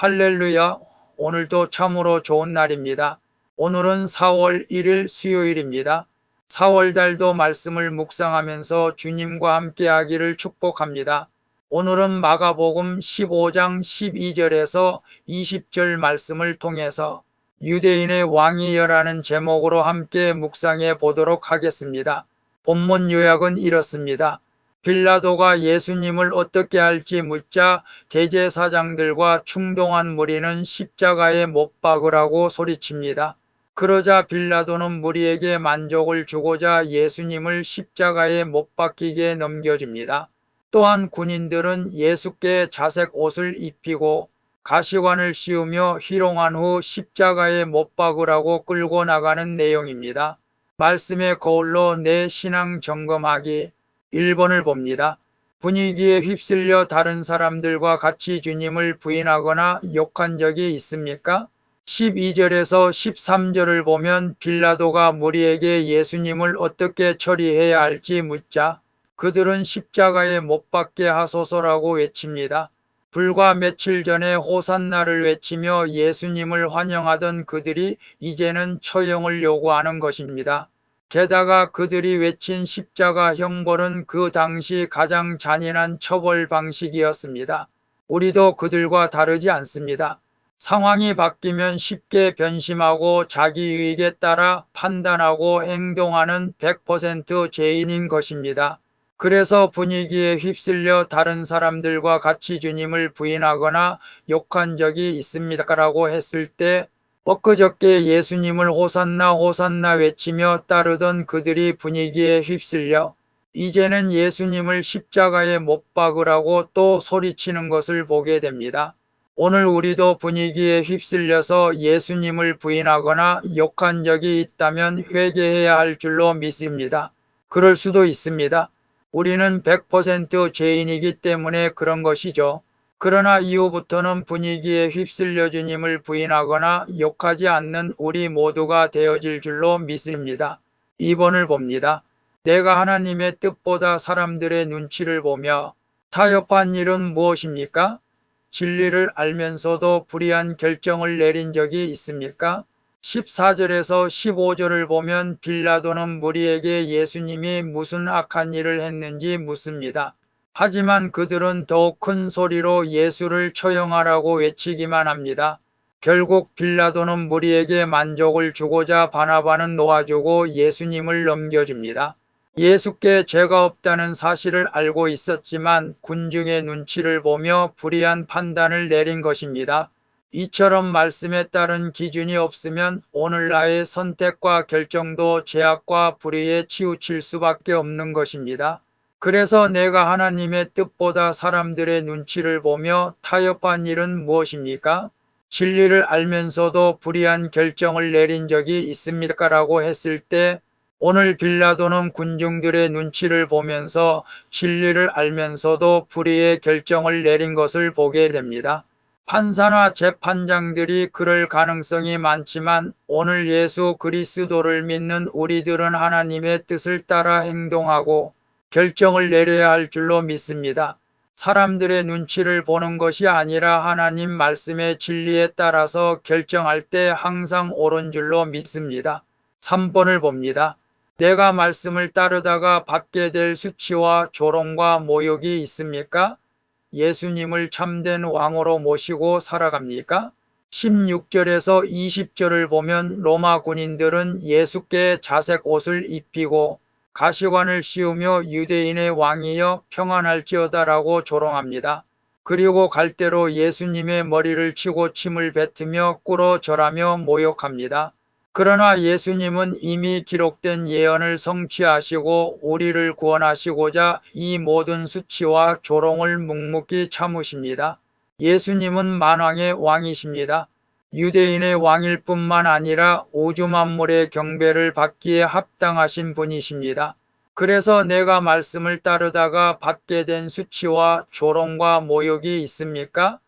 할렐루야. 오늘도 참으로 좋은 날입니다. 오늘은 4월 1일 수요일입니다. 4월달도 말씀을 묵상하면서 주님과 함께 하기를 축복합니다. 오늘은 마가복음 15장 12절에서 20절 말씀을 통해서 유대인의 왕이여라는 제목으로 함께 묵상해 보도록 하겠습니다. 본문 요약은 이렇습니다. 빌라도가 예수님을 어떻게 할지 묻자 대제사장들과 충동한 무리는 십자가에 못 박으라고 소리칩니다. 그러자 빌라도는 무리에게 만족을 주고자 예수님을 십자가에 못 박히게 넘겨줍니다. 또한 군인들은 예수께 자색 옷을 입히고 가시관을 씌우며 희롱한 후 십자가에 못 박으라고 끌고 나가는 내용입니다. 말씀의 거울로 내 신앙 점검하기 1번을 봅니다. 분위기에 휩쓸려 다른 사람들과 같이 주님을 부인하거나 욕한 적이 있습니까? 12절에서 13절을 보면 빌라도가 무리에게 예수님을 어떻게 처리해야 할지 묻자 그들은 십자가에 못 박게 하소서라고 외칩니다. 불과 며칠 전에 호산나를 외치며 예수님을 환영하던 그들이 이제는 처형을 요구하는 것입니다. 게다가 그들이 외친 십자가 형벌은 그 당시 가장 잔인한 처벌 방식이었습니다. 우리도 그들과 다르지 않습니다. 상황이 바뀌면 쉽게 변심하고 자기 유익에 따라 판단하고 행동하는 100% 죄인인 것입니다. 그래서 분위기에 휩쓸려 다른 사람들과 같이 주님을 부인하거나 욕한 적이 있습니다라고 했을 때 엊그저께 예수님을 호산나 호산나 외치며 따르던 그들이 분위기에 휩쓸려 이제는 예수님을 십자가에 못 박으라고 또 소리치는 것을 보게 됩니다. 오늘 우리도 분위기에 휩쓸려서 예수님을 부인하거나 욕한 적이 있다면 회개해야 할 줄로 믿습니다. 그럴 수도 있습니다. 우리는 100% 죄인이기 때문에 그런 것이죠. 그러나 이후부터는 분위기에 휩쓸려 주님을 부인하거나 욕하지 않는 우리 모두가 되어질 줄로 믿습니다. 2번을 봅니다. 내가 하나님의 뜻보다 사람들의 눈치를 보며 타협한 일은 무엇입니까? 진리를 알면서도 불의한 결정을 내린 적이 있습니까? 14절에서 15절을 보면 빌라도는 무리에게 예수님이 무슨 악한 일을 했는지 묻습니다. 하지만 그들은 더욱 큰 소리로 예수를 처형하라고 외치기만 합니다. 결국 빌라도는 무리에게 만족을 주고자 바나바는 놓아주고 예수님을 넘겨줍니다. 예수께 죄가 없다는 사실을 알고 있었지만 군중의 눈치를 보며 불의한 판단을 내린 것입니다. 이처럼 말씀에 따른 기준이 없으면 오늘 나의 선택과 결정도 죄악과 불의에 치우칠 수밖에 없는 것입니다. 그래서 내가 하나님의 뜻보다 사람들의 눈치를 보며 타협한 일은 무엇입니까? 진리를 알면서도 불의한 결정을 내린 적이 있습니까? 라고 했을 때 오늘 빌라도는 군중들의 눈치를 보면서 진리를 알면서도 불의의 결정을 내린 것을 보게 됩니다. 판사나 재판장들이 그럴 가능성이 많지만 오늘 예수 그리스도를 믿는 우리들은 하나님의 뜻을 따라 행동하고 결정을 내려야 할 줄로 믿습니다. 사람들의 눈치를 보는 것이 아니라 하나님 말씀의 진리에 따라서 결정할 때 항상 옳은 줄로 믿습니다. 3번을 봅니다. 내가 말씀을 따르다가 받게 될 수치와 조롱과 모욕이 있습니까? 예수님을 참된 왕으로 모시고 살아갑니까? 16절에서 20절을 보면 로마 군인들은 예수께 자색 옷을 입히고 가시관을 씌우며 유대인의 왕이여 평안할지어다라고 조롱합니다. 그리고 갈대로 예수님의 머리를 치고 침을 뱉으며 꿇어 절하며 모욕합니다. 그러나 예수님은 이미 기록된 예언을 성취하시고 우리를 구원하시고자 이 모든 수치와 조롱을 묵묵히 참으십니다. 예수님은 만왕의 왕이십니다. 유대인의 왕일 뿐만 아니라 우주 만물의 경배를 받기에 합당하신 분이십니다. 그래서 내가 말씀을 따르다가 받게 된 수치와 조롱과 모욕이 있습니까?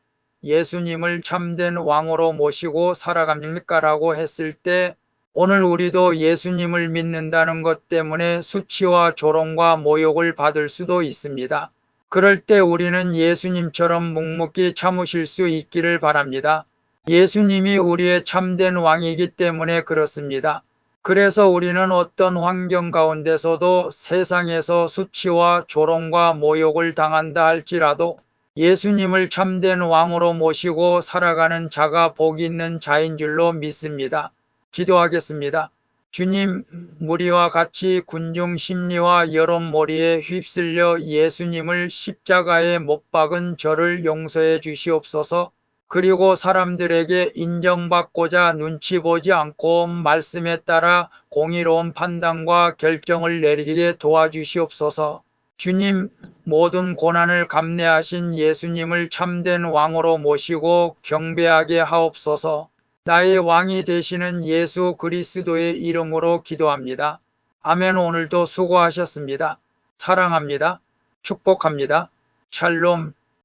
예수님을 참된 왕으로 모시고 살아갑니까? 라고 했을 때 오늘 우리도 예수님을 믿는다는 것 때문에 수치와 조롱과 모욕을 받을 수도 있습니다. 그럴 때 우리는 예수님처럼 묵묵히 참으실 수 있기를 바랍니다. 예수님이 우리의 참된 왕이기 때문에 그렇습니다. 그래서 우리는 어떤 환경 가운데서도 세상에서 수치와 조롱과 모욕을 당한다 할지라도 예수님을 참된 왕으로 모시고 살아가는 자가 복 있는 자인 줄로 믿습니다. 기도하겠습니다. 주님, 무리와 같이 군중 심리와 여론몰이에 휩쓸려 예수님을 십자가에 못 박은 저를 용서해 주시옵소서. 그리고 사람들에게 인정받고자 눈치 보지 않고 말씀에 따라 공의로운 판단과 결정을 내리게 도와주시옵소서. 주님, 모든 고난을 감내하신 예수님을 참된 왕으로 모시고 경배하게 하옵소서. 나의 왕이 되시는 예수 그리스도의 이름으로 기도합니다. 아멘. 오늘도 수고하셨습니다. 사랑합니다. 축복합니다. 샬롬.